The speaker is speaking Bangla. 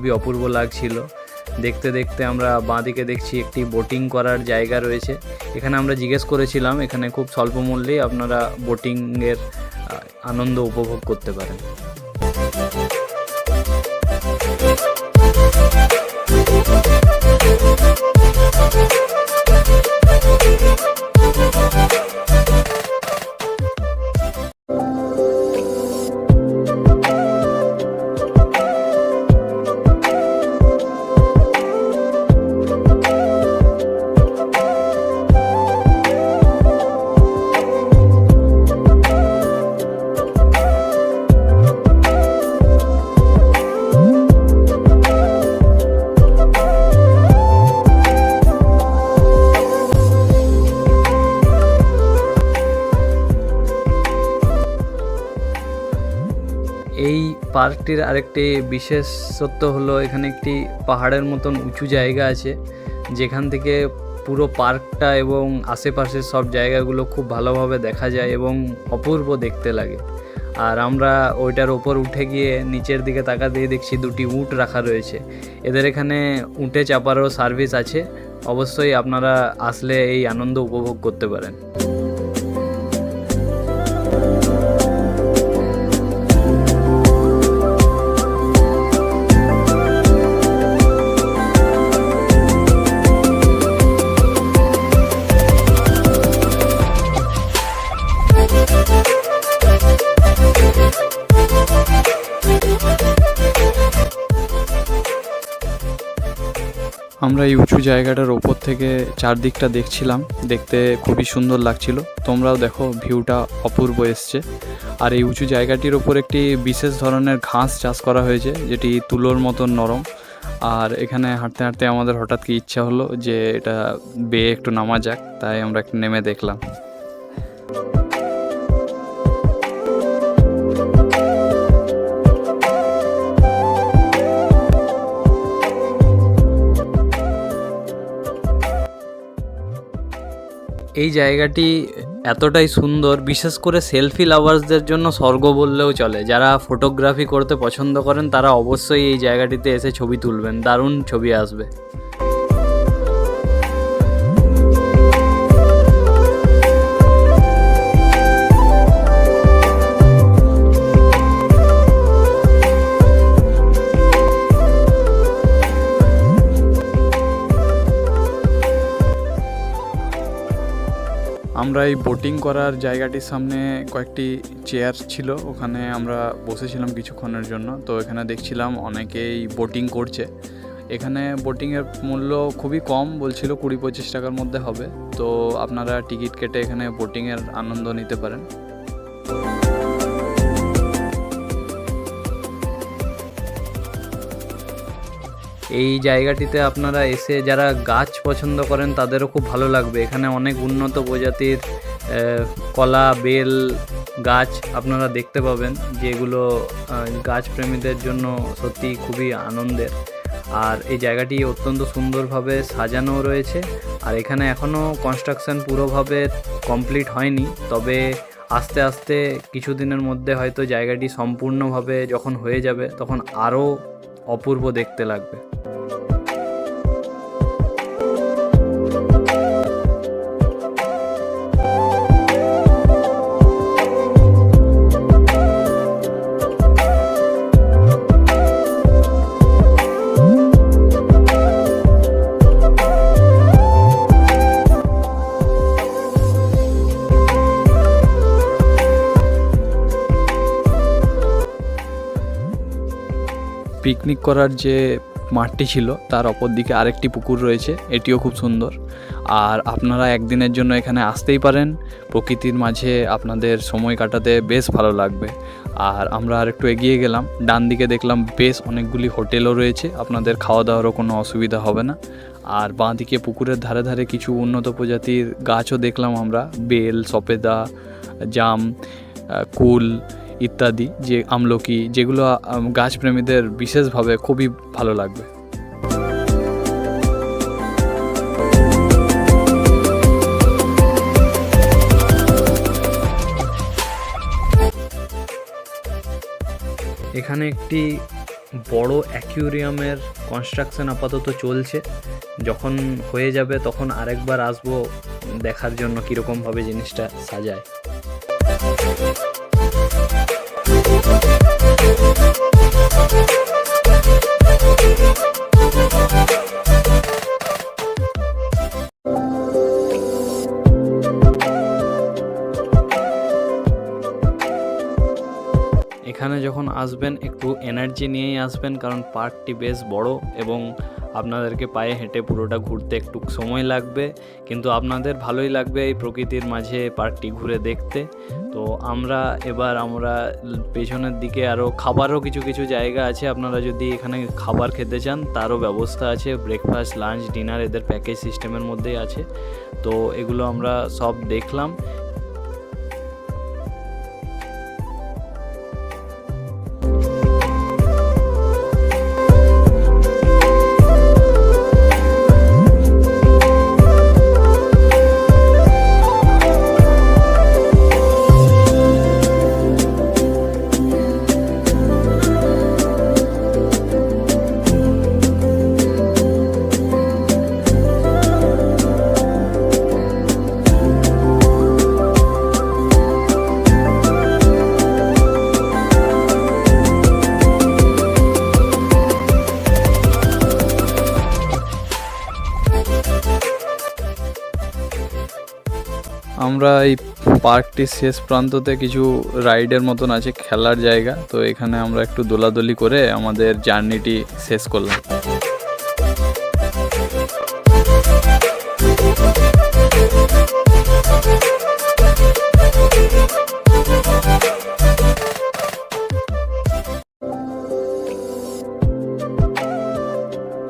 খুবই অপূর্ব লাগছিল। দেখতে দেখতে আমরা বাঁদিকে দেখছি একটি বোটিং করার জায়গা রয়েছে। এখানে আমরা জিজ্ঞেস করেছিলাম, এখানে খুব স্বল্প মূল্যেই আপনারা বোটিংয়ের আনন্দ উপভোগ করতে পারেন। এই পার্কটির আরেকটি বিশেষত্ব হলো এখানে একটি পাহাড়ের মতন উঁচু জায়গা আছে, যেখান থেকে পুরো পার্কটা এবং আশেপাশের সব জায়গাগুলো খুব ভালোভাবে দেখা যায় এবং অপূর্ব দেখতে লাগে। আর আমরা ওইটার ওপর উঠে গিয়ে নিচের দিকে তাকাতেই দেখছি দুটি উট রাখা রয়েছে। এদের এখানে উটে চাপারও সার্ভিস আছে। অবশ্যই আপনারা আসলে এই আনন্দ উপভোগ করতে পারেন। আমরা এই উঁচু জায়গাটার ওপর থেকে চারদিকটা দেখছিলাম, দেখতে খুবই সুন্দর লাগছিল। তোমরাও দেখো, ভিউটা অপূর্ব এসছে। আর এই উঁচু জায়গাটির ওপর একটি বিশেষ ধরনের ঘাস চাষ করা হয়েছে, যেটি তুলোর মতন নরম। আর এখানে হাঁটতে হাঁটতে আমাদের হঠাৎ কি ইচ্ছা হলো যে এটা বেয়ে একটু নামা যাক, তাই আমরা একটু নেমে দেখলাম। এই জায়গাটি এতটাই সুন্দর, বিশেষ করে সেলফি লাভার্সদের জন্য স্বর্গ বললেও চলে। যারা ফটোগ্রাফি করতে পছন্দ করেন তারা অবশ্যই এই জায়গাটিতে এসে ছবি তুলবেন, দারুণ ছবি আসবে। আমরা এই বোটিং করার জায়গাটির সামনে কয়েকটি চেয়ার ছিল, ওখানে আমরা বসেছিলাম কিছুক্ষণের জন্য। তো এখানে দেখছিলাম অনেকেই বোটিং করছে। এখানে বোটিংয়ের মূল্য খুবই কম, বলছিল 20-25 টাকার মধ্যে হবে। তো আপনারা টিকিট কেটে এখানে বোটিংয়ের আনন্দ নিতে পারেন। এই জায়গাটিতে আপনারা এসে যারা গাছ পছন্দ করেন তাদেরও খুব ভালো লাগবে। এখানে অনেক উন্নত প্রজাতির কলা, বেল গাছ আপনারা দেখতে পাবেন, যেগুলো গাছপ্রেমীদের জন্য সত্যি খুবই আনন্দের। আর এই জায়গাটি অত্যন্ত সুন্দরভাবে সাজানো রয়েছে। আর এখানে এখনও কনস্ট্রাকশন পুরোভাবে কমপ্লিট হয়নি, তবে আস্তে আস্তে কিছুদিনের মধ্যে হয়তো জায়গাটি সম্পূর্ণভাবে যখন হয়ে যাবে তখন আরও অপূর্ব দেখতে লাগবে। পিকনিক করার যে মাঠটি ছিল তার অপর দিকে আরেকটি পুকুর রয়েছে, এটিও খুব সুন্দর। আর আপনারা একদিনের জন্য এখানে আসতেই পারেন, প্রকৃতির মাঝে আপনাদের সময় কাটাতে বেশ ভালো লাগবে। আর আমরা আর একটু এগিয়ে গেলাম, ডান দিকে দেখলাম বেশ অনেকগুলি হোটেলও রয়েছে, আপনাদের খাওয়া দাওয়ারও কোনো অসুবিধা হবে না। আর বাঁ দিকে পুকুরের ধারে ধারে কিছু উন্নত প্রজাতির গাছও দেখলাম আমরা, বেল, সপেদা, জাম, কুল ইত্যাদি, যে আমলকি, যেগুলো গাছপ্রেমীদের বিশেষভাবে খুবই ভালো লাগবে। এখানে একটি বড় অ্যাকুয়ারিয়ামের কনস্ট্রাকশন আপাতত চলছে। যখন হয়ে যাবে তখন আরেকবার আসবো দেখার জন্য কীরকমভাবে জিনিসটা সাজায়। এখানে যখন আসবেন একটু এনার্জি নিয়েই আসবেন, কারণ পার্কটি বেশ বড় এবং আপনাদেরকে পায়ে হেঁটে পুরোটা ঘুরতে একটু সময় লাগবে, কিন্তু আপনাদের ভালোই লাগবে এই প্রকৃতির মাঝে পার্কটি ঘুরে দেখতে। তো আমরা পেছনের দিকে আরও খাবারও কিছু কিছু জায়গা আছে, আপনারা যদি এখানে খাবার খেতে চান তারও ব্যবস্থা আছে। ব্রেকফাস্ট, লাঞ্চ, ডিনার এদের প্যাকেজ সিস্টেমের মধ্যেই আছে। তো এগুলো আমরা সব দেখলাম। আমরা এই পার্কটির শেষ প্রান্ততে কিছু রাইডের মতন আছে, খেলার জায়গা। তো এখানে আমরা একটু দোলাদলি করে আমাদের জার্নিটি শেষ করলাম।